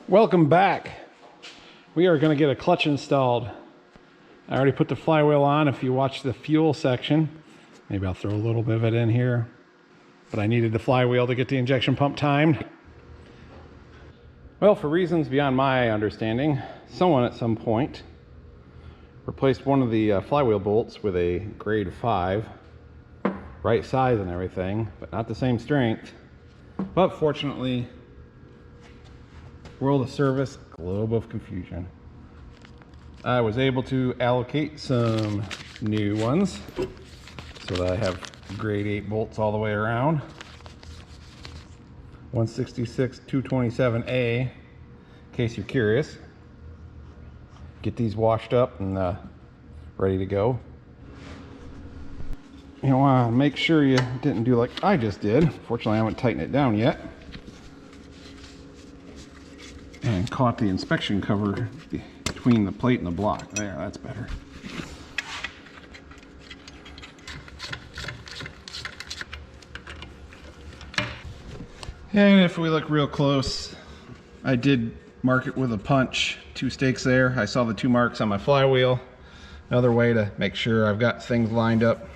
Welcome back. We are going to get a clutch installed. I already put the flywheel on. If you watch the fuel section, maybe I'll throw a little bit of it in here, but I needed the flywheel to get the injection pump timed. Well, for reasons beyond my understanding, someone at some point replaced one of the flywheel bolts with a grade 5, right size and everything, but not the same strength. But fortunately, world of service, globe of confusion. I was able to allocate some new ones so that I have grade 8 bolts all the way around. 166 227A, in case you're curious. Get these washed up and ready to go. You want to make sure you didn't do like I just did. Fortunately, I haven't tightened it down yet. And caught the inspection cover between the plate and the block. There, that's better. And if we look real close, I did mark it with a punch. 2 stakes there. I saw the 2 marks on my flywheel. Another way to make sure I've got things lined up.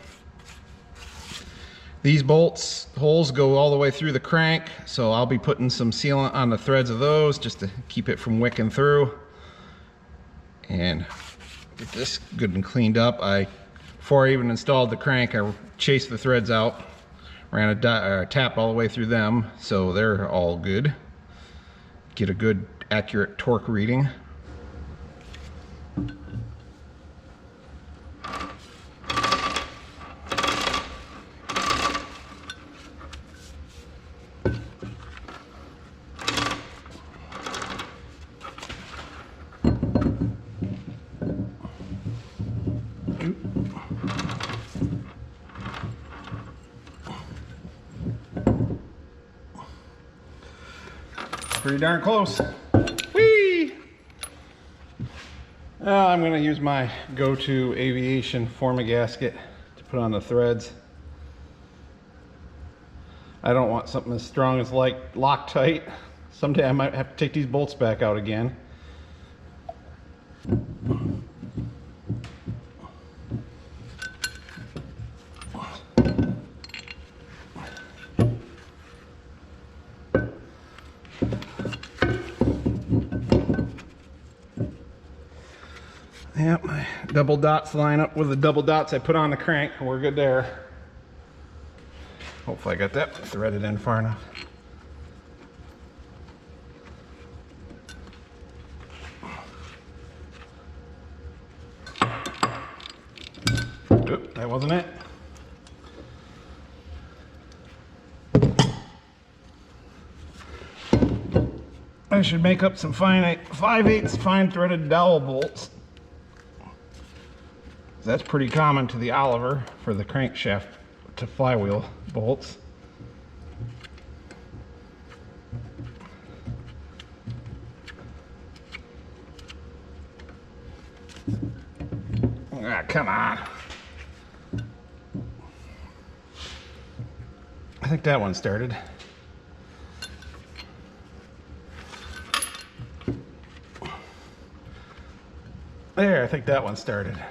These bolts holes go all the way through the crank, so I'll be putting some sealant on the threads of those just to keep it from wicking through. And get this good and cleaned up. Before I even installed the crank, I chased the threads out, ran a tap all the way through them, so they're all good. Get a good accurate torque reading. Pretty darn close. Whee! Now I'm going to use my go-to aviation forma gasket to put on the threads. I don't want something as strong as like Loctite. Someday I might have to take these bolts back out again. Yep, my double dots line up with the double dots I put on the crank. We're good there. Hopefully I got that threaded in far enough. Oop, that wasn't it. I should make up some 5/8 fine threaded dowel bolts. That's pretty common to the Oliver for the crankshaft to flywheel bolts. Ah, come on. I think that one started. There, I think that one started.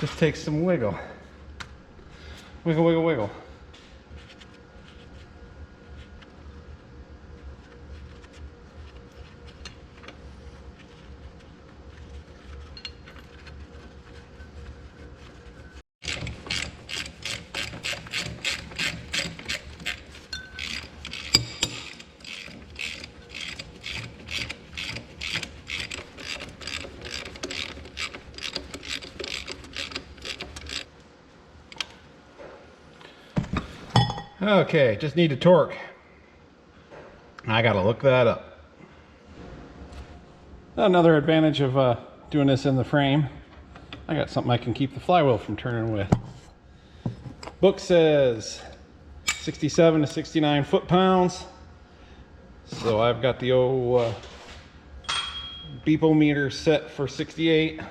Just takes some wiggle. Wiggle, wiggle, wiggle. Okay, just need to torque. I gotta look that up. Another advantage of doing this in the frame, I got something I can keep the flywheel from turning with. Book says 67 to 69 foot-pounds. So I've got the old beepometer set for 68.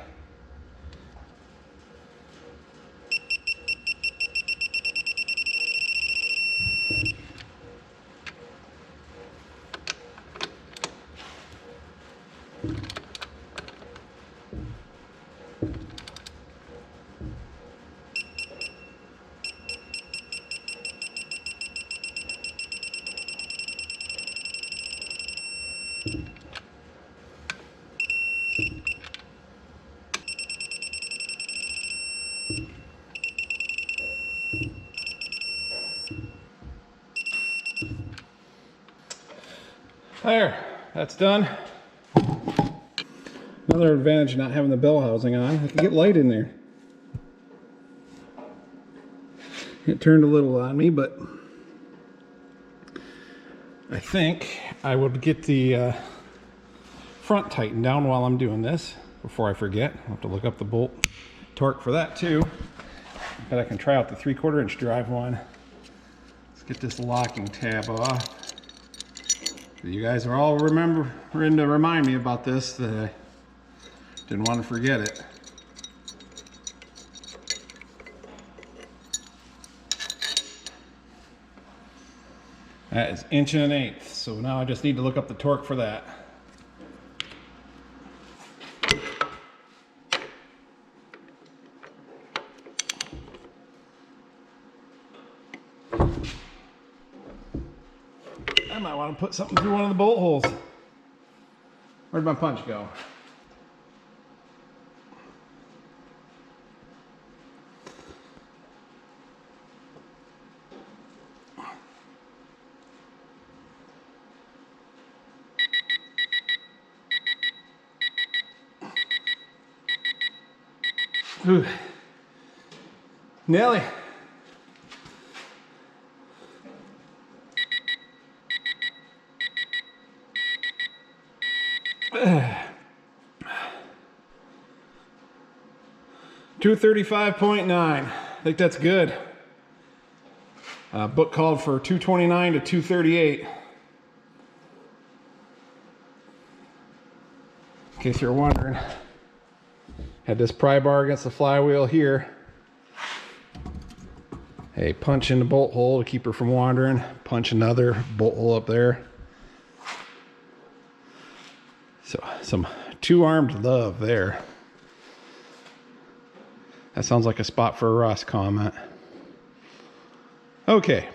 There, that's done. Another advantage of not having the bell housing on, I can get light in there. It turned a little on me, but I think I would get the front tightened down while I'm doing this before I forget. I'll have to look up the bolt torque for that too. But I can try out the 3/4 inch drive one. Let's get this locking tab off. You guys are all remembering to remind me about this, that I didn't want to forget it. That is 1 1/8, so now I just need to look up the torque for that. I might want to put something through one of the bolt holes. Where'd my punch go? Ooh. Nelly. $235.9. I think that's good. Book called for $229 to $238. In case you're wondering. Had this pry bar against the flywheel here. A punch in the bolt hole to keep her from wandering. Punch another bolt hole up there. So some two-armed love there. That sounds like a spot for a Ross comment. Okay.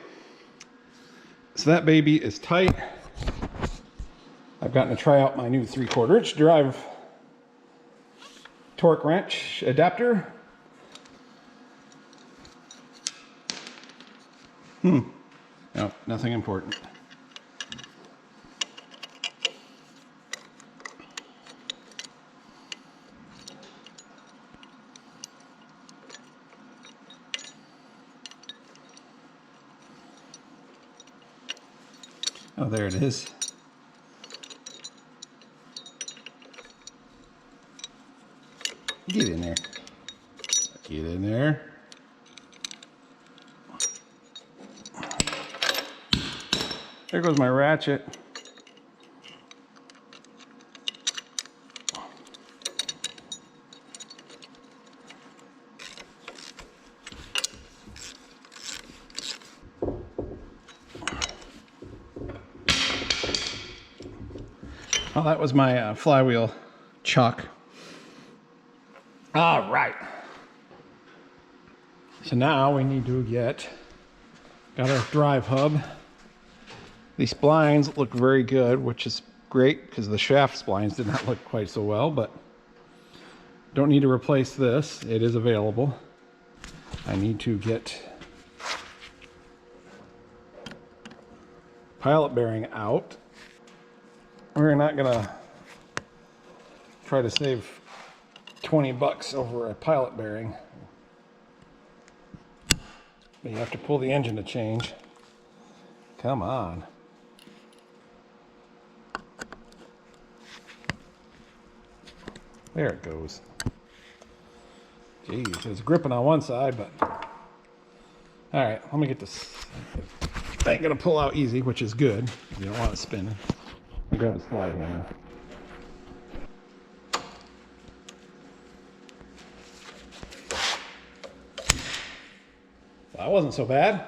So that baby is tight. I've gotten to try out my new 3/4 inch drive torque wrench adapter. No, nothing important. Oh, there it is. Get in there. Get in there. There goes my ratchet. Well, that was my flywheel chuck. All right. So now we need to got our drive hub. These splines look very good, which is great because the shaft splines did not look quite so well, but don't need to replace this. It is available. I need to get pilot bearing out. We're not gonna try to save 20 bucks over a pilot bearing. But you have to pull the engine to change. Come on. There it goes. Geez, it's gripping on one side, but... All right, let me get this. It ain't gonna pull out easy, which is good. You don't want it spinning. I'm gonna slide hammer. That wasn't so bad.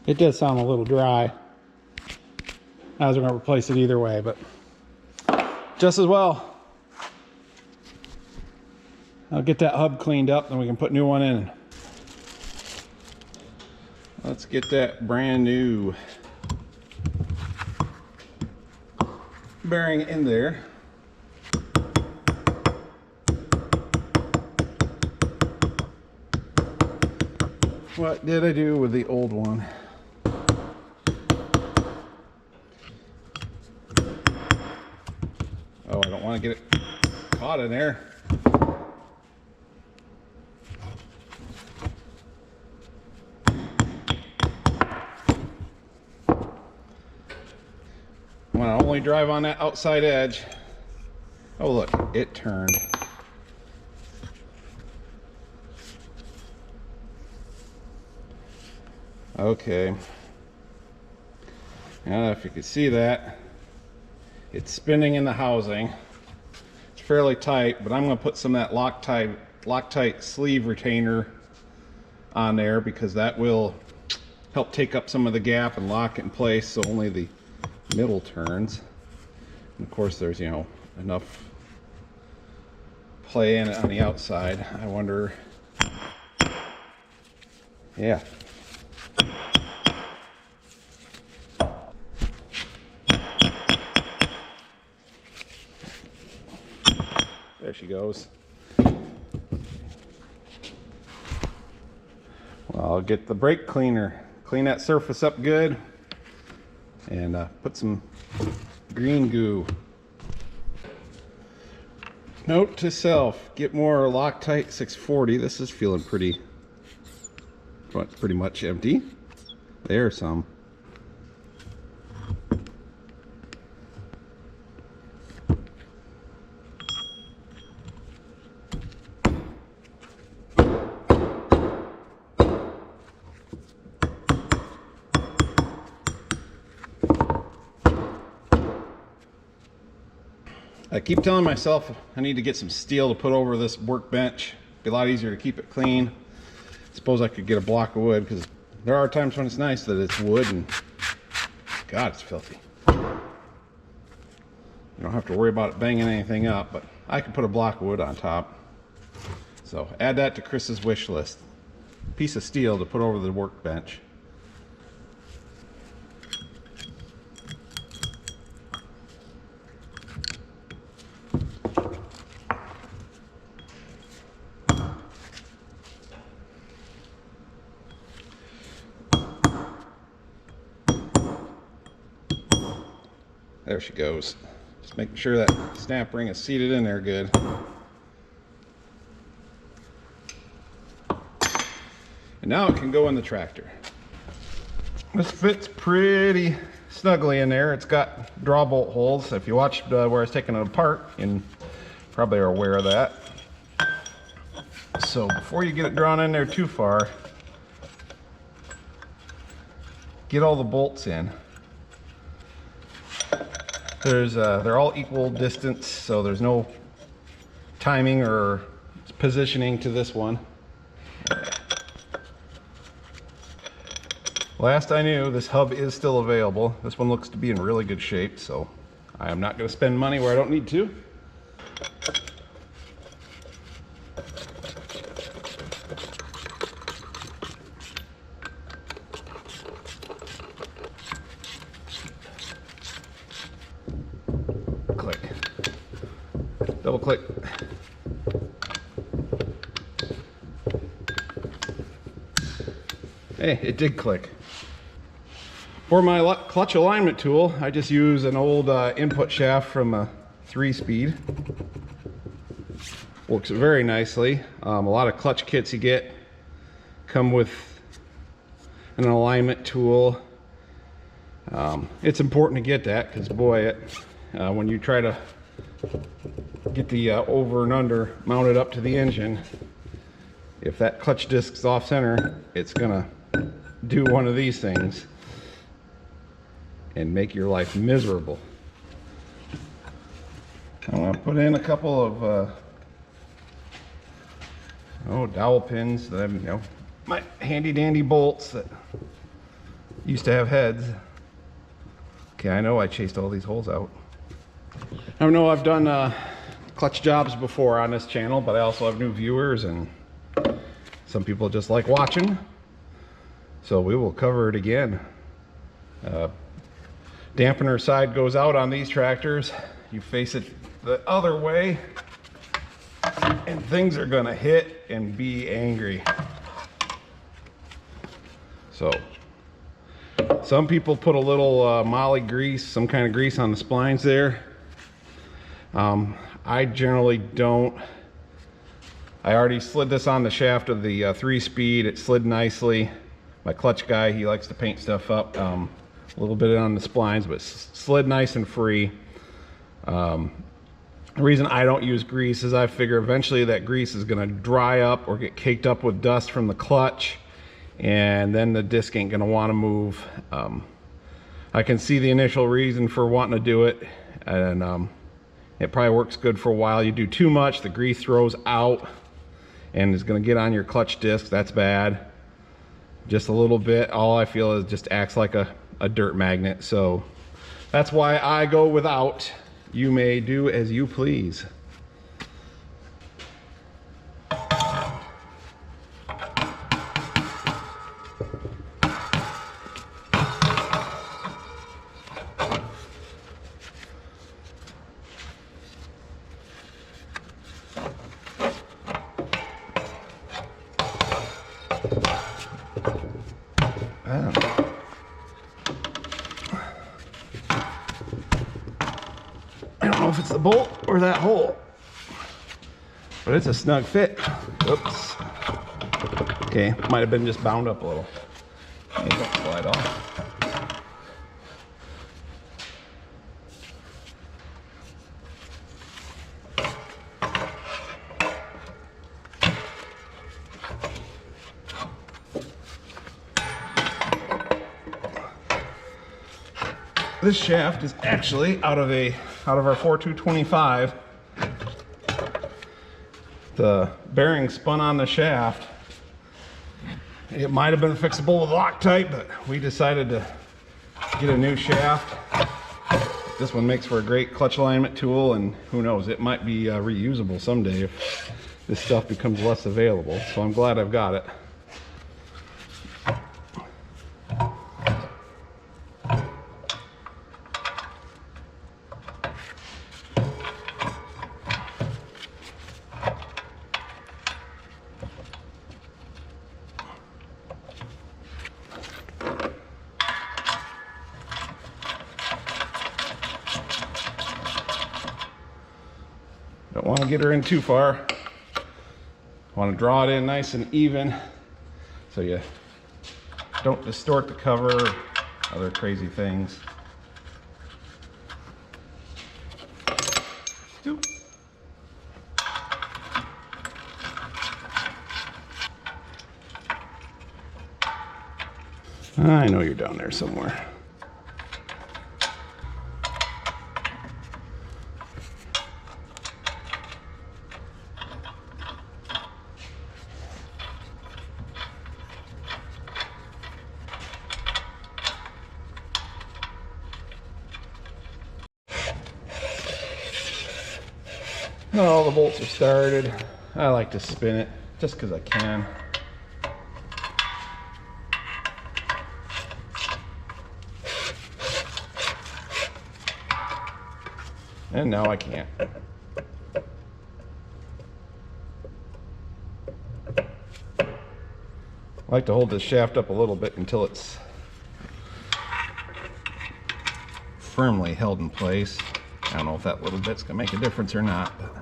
It does sound a little dry. I was going to replace it either way, but just as well. I'll get that hub cleaned up, then we can put a new one in. Let's get that brand new bearing in there. What did I do with the old one? Oh, I don't want to get it caught in there. I want to only drive on that outside edge. Oh look, it turned. Okay. Now if you can see that, it's spinning in the housing. It's fairly tight, but I'm going to put some of that Loctite sleeve retainer on there because that will help take up some of the gap and lock it in place so only the middle turns. And of course there's, you know, enough play in it on the outside. I wonder, yeah. There she goes. Well, I'll get the brake cleaner, clean that surface up good, and put some green goo. Note to self, get more Loctite 640. This is feeling pretty much empty. There's some. I keep telling myself I need to get some steel to put over this workbench. Be a lot easier to keep it clean. Suppose I could get a block of wood because there are times when it's nice that it's wood and God, it's filthy. You don't have to worry about it banging anything up, but I could put a block of wood on top. So add that to Chris's wish list. Piece of steel to put over the workbench. There she goes. Just making sure that snap ring is seated in there good. And now it can go in the tractor. This fits pretty snugly in there. It's got draw bolt holes. If you watched where I was taking it apart, you probably are aware of that. So before you get it drawn in there too far, get all the bolts in. They're all equal distance, so there's no timing or positioning to this one. Last I knew, this hub is still available. This one looks to be in really good shape, so I am not going to spend money where I don't need to. Click. Double click. Hey, it did click. For my clutch alignment tool, I just use an old input shaft from a 3-speed. Works very nicely. A lot of clutch kits you get come with an alignment tool. It's important to get that because boy, when you try to get the over and under mounted up to the engine, if that clutch disc's off center, it's gonna do one of these things and make your life miserable. I'm gonna put in a couple of dowel pins that have, my handy dandy bolts that used to have heads. Okay, I know I chased all these holes out. I know I've done clutch jobs before on this channel, but I also have new viewers and some people just like watching. So we will cover it again. Dampener side goes out on these tractors. You face it the other way and things are gonna hit and be angry. So some people put a little molly grease, some kind of grease on the splines there. I generally don't. I already slid this on the shaft of the 3-speed. It slid nicely. My clutch guy, he likes to paint stuff up. A little bit on the splines, but slid nice and free. The reason I don't use grease is I figure eventually that grease is going to dry up or get caked up with dust from the clutch, and then the disc ain't going to want to move. I can see the initial reason for wanting to do it, and it probably works good for a while. You do too much, the grease throws out and is going to get on your clutch disc. That's bad. Just a little bit, all I feel is just acts like a dirt magnet. So that's why I go without. You may do as you please. I don't know if it's the bolt or that hole, but it's a snug fit. Oops. Okay, might have been just bound up a little. Hey, don't slide off. This shaft is actually out of our 4225. The bearing spun on the shaft. It might have been fixable with Loctite, but we decided to get a new shaft. This one makes for a great clutch alignment tool, and who knows, it might be reusable someday if this stuff becomes less available. So I'm glad I've got it. Don't want to get her in too far. Want to draw it in nice and even so you don't distort the cover or other crazy things. Oop. I know you're down there somewhere. All the bolts are started. I like to spin it just because I can. And now I can't. I like to hold this shaft up a little bit until it's firmly held in place. I don't know if that little bit's gonna make a difference or not, but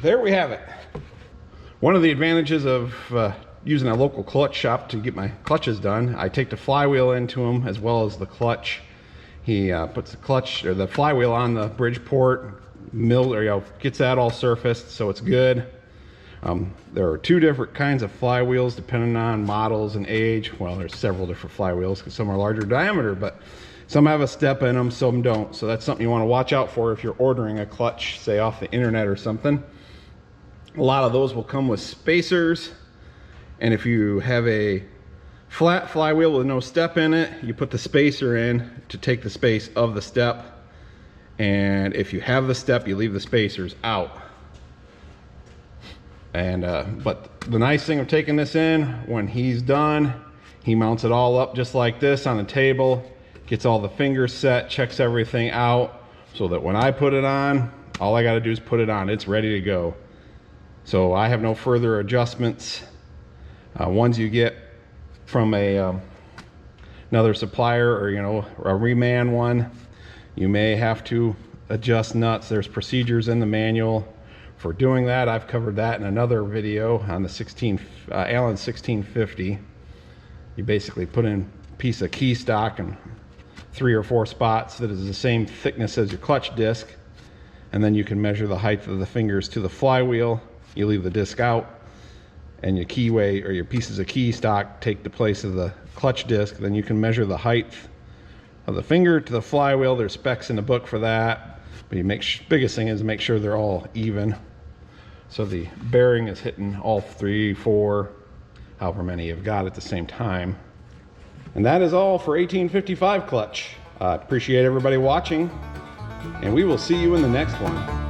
there we have it. One of the advantages of using a local clutch shop to get my clutches done, I take the flywheel into them as well as the clutch. He puts the clutch or the flywheel on the Bridgeport, gets that all surfaced so it's good. There are two different kinds of flywheels depending on models and age. Well, there's several different flywheels because some are larger diameter, but some have a step in them, some don't. So that's something you want to watch out for if you're ordering a clutch, say off the internet or something. A lot of those will come with spacers, and if you have a flat flywheel with no step in it, you put the spacer in to take the space of the step, and if you have the step, you leave the spacers out. And but the nice thing of taking this in, when he's done, he mounts it all up just like this on the table, gets all the fingers set, checks everything out, so that when I put it on, all I got to do is put it on. It's ready to go. So I have no further adjustments. Ones you get from another supplier, or a reman one, you may have to adjust nuts. There's procedures in the manual for doing that. I've covered that in another video on the Allen 1650. You basically put in a piece of key stock and 3 or 4 spots that is the same thickness as your clutch disc, and then you can measure the height of the fingers to the flywheel. You leave the disc out, and your keyway or your pieces of key stock take the place of the clutch disc. Then you can measure the height of the finger to the flywheel. There's specs in the book for that, but biggest thing is make sure they're all even, so the bearing is hitting all 3, 4, however many you've got at the same time. And that is all for 1855 clutch. I appreciate everybody watching, and we will see you in the next one.